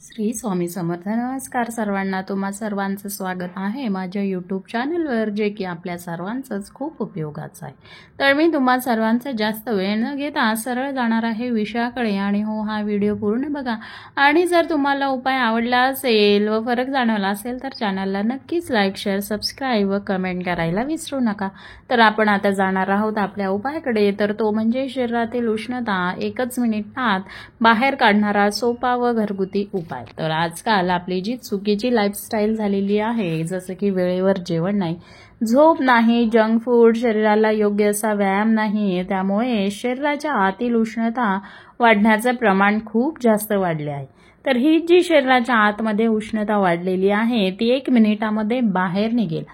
श्री स्वामी समर्थ. नमस्कार सर्वांना. तुम्हा सर्वांचं स्वागत आहे माझ्या यूट्यूब चॅनलवर, जे की आपल्या सर्वांचंच खूप उपयोगाचं आहे. तर मी तुम्हा सर्वांचा जास्त वेळ न घेता सरळ जाणार आहे विषयाकडे. आणि हो, हा व्हिडिओ पूर्ण बघा. आणि जर तुम्हाला उपाय आवडला असेल व फरक जाणवला असेल तर चॅनलला नक्कीच लाईक, शेअर, सबस्क्राईब व कमेंट करायला विसरू नका. तर आपण आता जाणार आहोत आपल्या उपायाकडे. तर तो म्हणजे शरीरातील उष्णता 1 मिनिटात बाहेर काढणारा सोपा व घरगुती उपाय. तर आजकाल आपली जी चुकीची लाईफस्टाईल झालेली आहे, जसं की वेळेवर जेवण नाही, झोप नाही, जंक फूड, शरीराला योग्य असा व्यायाम नाही, त्यामुळे शरीराच्या आतील उष्णता वाढण्याचं प्रमाण खूप जास्त वाढले आहे. तर ही जी शरीराच्या आतमध्ये उष्णता वाढलेली आहे ती 1 मिनिटामध्ये बाहेर निघेल.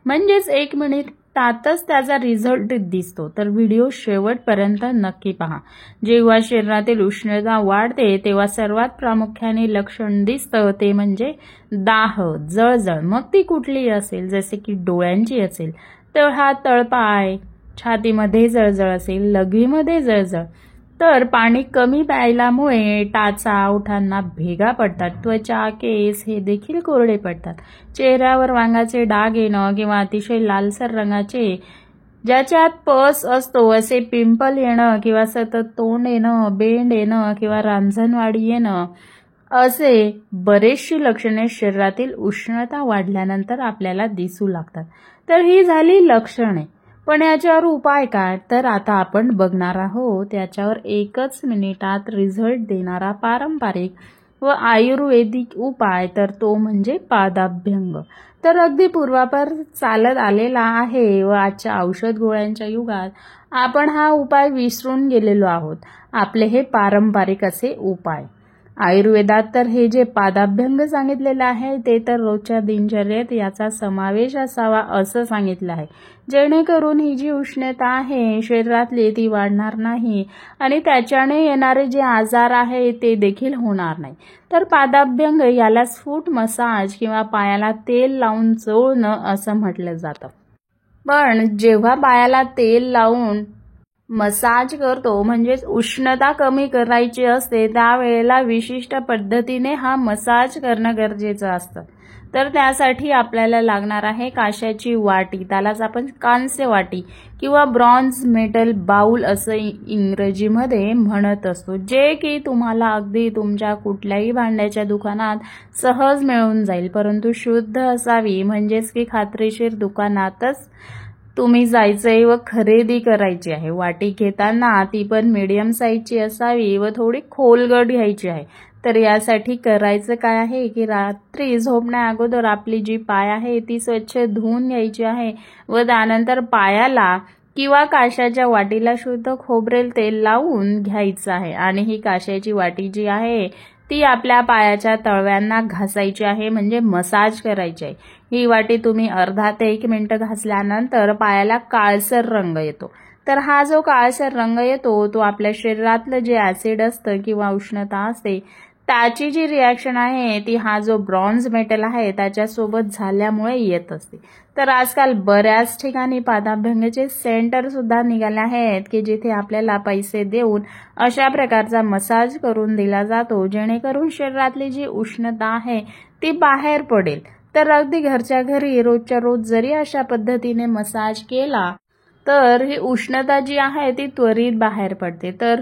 म्हणजेच 1 मिनिटातच त्याचा रिझल्ट दिसतो. तर व्हिडिओ शेवटपर्यंत नक्की पहा. जेव्हा शरीरातील उष्णता वाढते तेव्हा सर्वात प्रामुख्याने लक्षण दिसतं ते म्हणजे दाह, जळजळ. मग ती कुठलीही असेल, जसे की डोळ्यांची असेल, तळहात, तळपाय, छातीमध्ये जळजळ असेल, लघवीमध्ये जळजळ. तर पाणी कमी प्यायल्यामुळे टाचा, ओठांना भेगा पडतात, त्वचा, केस हे देखील कोरडे पडतात, चेहऱ्यावर वांगाचे डाग येणं किंवा अतिशय लालसर रंगाचे ज्याच्यात पस असतो असे पिंपल येणं किंवा सतत तोंड येणं, बेंड येणं किंवा रांजणवाडी येणं, असे बरेचशी लक्षणे शरीरातील उष्णता वाढल्यानंतर आपल्याला दिसू लागतात. तर ही झाली लक्षणे. पण याच्यावर उपाय काय? तर आता आपण बघणार आहोत याच्यावर 1 मिनिटात रिझल्ट देणारा पारंपरिक व आयुर्वेदिक उपाय. तर तो म्हणजे पादाभ्यंग. तर अगदी पूर्वापार चालत आलेला आहे व आजच्या औषध गोळ्यांच्या युगात आपण हा उपाय विसरून गेलेलो आहोत. आपले हे पारंपरिक असे उपाय. आयुर्वेदात तर हे जे पादाभ्यंग सांगितलेलं आहे ते तर रोजच्या दिनचर्येत याचा समावेश असावा असं सांगितलं आहे, जेणेकरून ही जी उष्णता आहे शरीरातली ती वाढणार नाही आणि त्याच्याने येणारे जे आजार आहे ते देखील होणार नाही. तर पादाभ्यंग यालाच फूट मसाज किंवा पायाला तेल लावून चोळणं असं म्हटलं जातं. पण जेव्हा पायाला तेल लावून मसाज करतो, म्हणजेच उष्णता कमी करायची असते, त्यावेळेला विशिष्ट पद्धतीने हा मसाज करणं गरजेचं असतं. तर त्यासाठी आपल्याला लागणार आहे काशाची वाटी, त्यालाच आपण कांस्य वाटी किंवा ब्रॉन्झ मेटल बाउल असं इंग्रजीमध्ये म्हणत असतो, जे की तुम्हाला अगदी तुमच्या कुठल्याही भांड्याच्या दुकानात सहज मिळून जाईल. परंतु शुद्ध असावी, म्हणजेच की खात्रीशीर दुकानातच तुम्ही जायचंय व खरेदी करायची आहे. वाटी घेताना ती पण मीडियम साईजची असावी व थोडी खोलगट घ्यायची आहे. तर यासाठी करायचं काय आहे की रात्री झोपण्या अगोदर आपली जी पाय आहे ती स्वच्छ धुवून घ्यायची आहे व त्यानंतर पायाला किंवा काशाच्या वाटीला शुद्ध खोबरेल तेल लावून घ्यायचं आहे. आणि ही काशाची वाटी जी आहे ती आपल्या पायाच्या तळव्यांना घासायची आहे, म्हणजे मसाज करायची आहे. ही वाटी तुम्ही अर्धा ते 1 मिनिट घासल्यानंतर पायाला काळसर रंग येतो. तर हा जो काळसर रंग येतो तो आपल्या शरीरातलं जे ऍसिड असतं किंवा उष्णता असते त्याची जी रिॲक्शन आहे ती हा जो ब्रॉन्झ मेटल आहे त्याच्यासोबत झाल्यामुळे येत असते. तर आजकाल बऱ्याच ठिकाणी पादाभ्यंगचे सेंटर सुद्धा निघाले आहेत की जिथे आपल्याला पैसे देऊन अशा प्रकारचा मसाज करून दिला जातो, जेणेकरून शरीरातली जी उष्णता आहे ती बाहेर पडेल. तर अगदी घरच्या घरी रोजच्या रोज जरी अशा पद्धतीने मसाज केला तर ही उष्णता जी आहे ती त्वरित बाहेर पडते. तर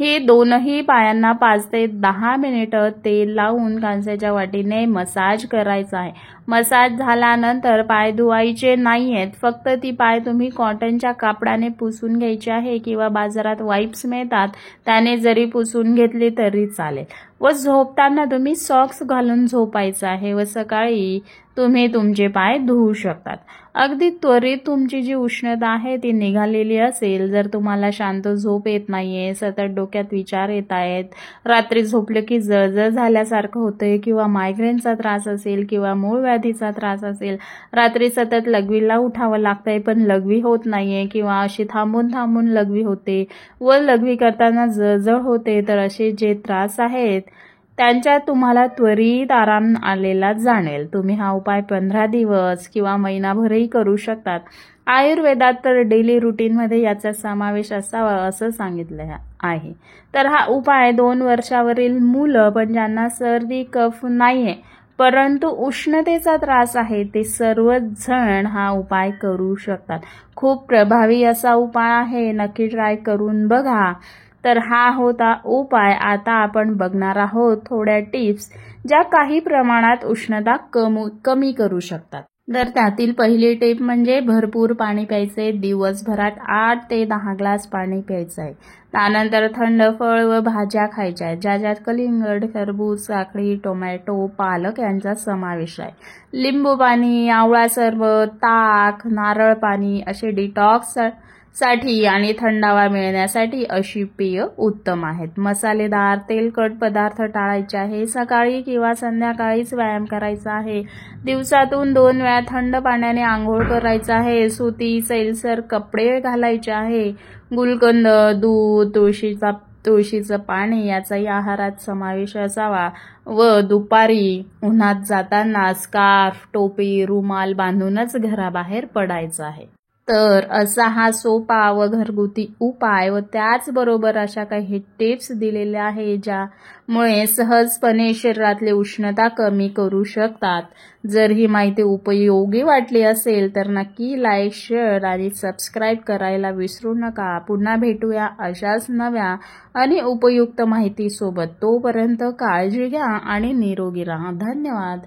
ही दोनही पायांना 5 ते 10 मिनिटं तेल लावून कांस्याच्या वाटीने मसाज करायचा आहे. मसाज झाल्यानंतर पाय धुवायचे नाहीयेत, फक्त ती पाय तुम्ही कॉटनच्या कापडाने पुसून घ्यायची आहे किंवा बाजारात वाइप्स मिळतात त्याने जरी पुसून घेतली तरी चालेल. व झोपताना तुम्ही सॉक्स घालून झोपायचं आहे व सकाळी तुम्ही तुमचे पाय धुवू शकतात. अगदी त्वरित तुमची जी उष्णता आहे ती निघालेली असेल, जर तुम्हाला शांत झोप येत नाहीये, सतत डोक्यात विचार येत आहेत, रात्री झोपलं की जळजळ झाल्यासारखं होतंय किंवा मायग्रेनचा त्रास असेल किंवा मूळ व्याधीचा त्रास असेल, रात्री सतत लघवीला उठावं लागतंय पण लघवी होत नाहीये किंवा अशी थांबून थांबून लघवी होते व लघवी करताना जळजळ होते, तर असे जे त्रास आहेत त्यांच्यात तुम्हाला त्वरित आराम आलेला जाणेल. तुम्ही हा उपाय 15 दिवस किंवा महिनाभरही करू शकतात. आयुर्वेदात तर डेली रुटीनमध्ये याचा समावेश असावा असं सांगितलं आहे. तर हा उपाय 2 वर्षावरील मुलं पण ज्यांना सर्दी कफ नाहीये परंतु उष्णतेचा त्रास आहे ते सर्वच जण हा उपाय करू शकतात. खूप प्रभावी असा उपाय आहे, नक्की ट्राय करून बघा. तर हा होता उपाय. आता आपण बघणार आहोत थोड्या टिप्स ज्या काही प्रमाणात उष्णता कमी करू शकतात. तर त्यातील पहिली टिप म्हणजे भरपूर पाणी प्यायचे. दिवसभरात 8 ते 10 ग्लास पाणी प्यायचं आहे. त्यानंतर थंड फळ व भाज्या खायच्या आहेत, ज्यात कलिंगड, खरबूज, काकडी, टोमॅटो, पालक यांचा समावेश आहे. लिंबू पाणी, आवळा सरबत, ताक, नारळ पाणी असे डिटॉक्स साठी आणि थंडावा मिळण्यासाठी अशी पेय उत्तम आहेत. मसालेदार तेलकट पदार्थ टाळायचे आहे. सकाळी किंवा संध्याकाळीच व्यायाम करायचा आहे. दिवसातून 2 वेळा थंड पाण्याने आंघोळ करायचं आहे. सुती सैलसर कपडे घालायचे आहे. गुलकंद, दूध, तुळशीचं पाणी याचाही आहारात समावेश असावा व दुपारी उन्हात जाताना स्कार्फ, टोपी, रुमाल बांधूनच घराबाहेर पडायचं आहे. तर असा हा सोपा व घरगुती उपाय व त्याचबरोबर अशा काही टिप्स दिलेल्या आहे ज्यामुळे सहजपणे शरीरातली उष्णता कमी करू शकतात. जर ही माहिती उपयोगी वाटली असेल तर नक्की लाईक, शेअर आणि सबस्क्राईब करायला विसरू नका. पुन्हा भेटूया अशाच नव्या आणि उपयुक्त माहितीसोबत. तोपर्यंत काळजी घ्या आणि निरोगी राहा. धन्यवाद.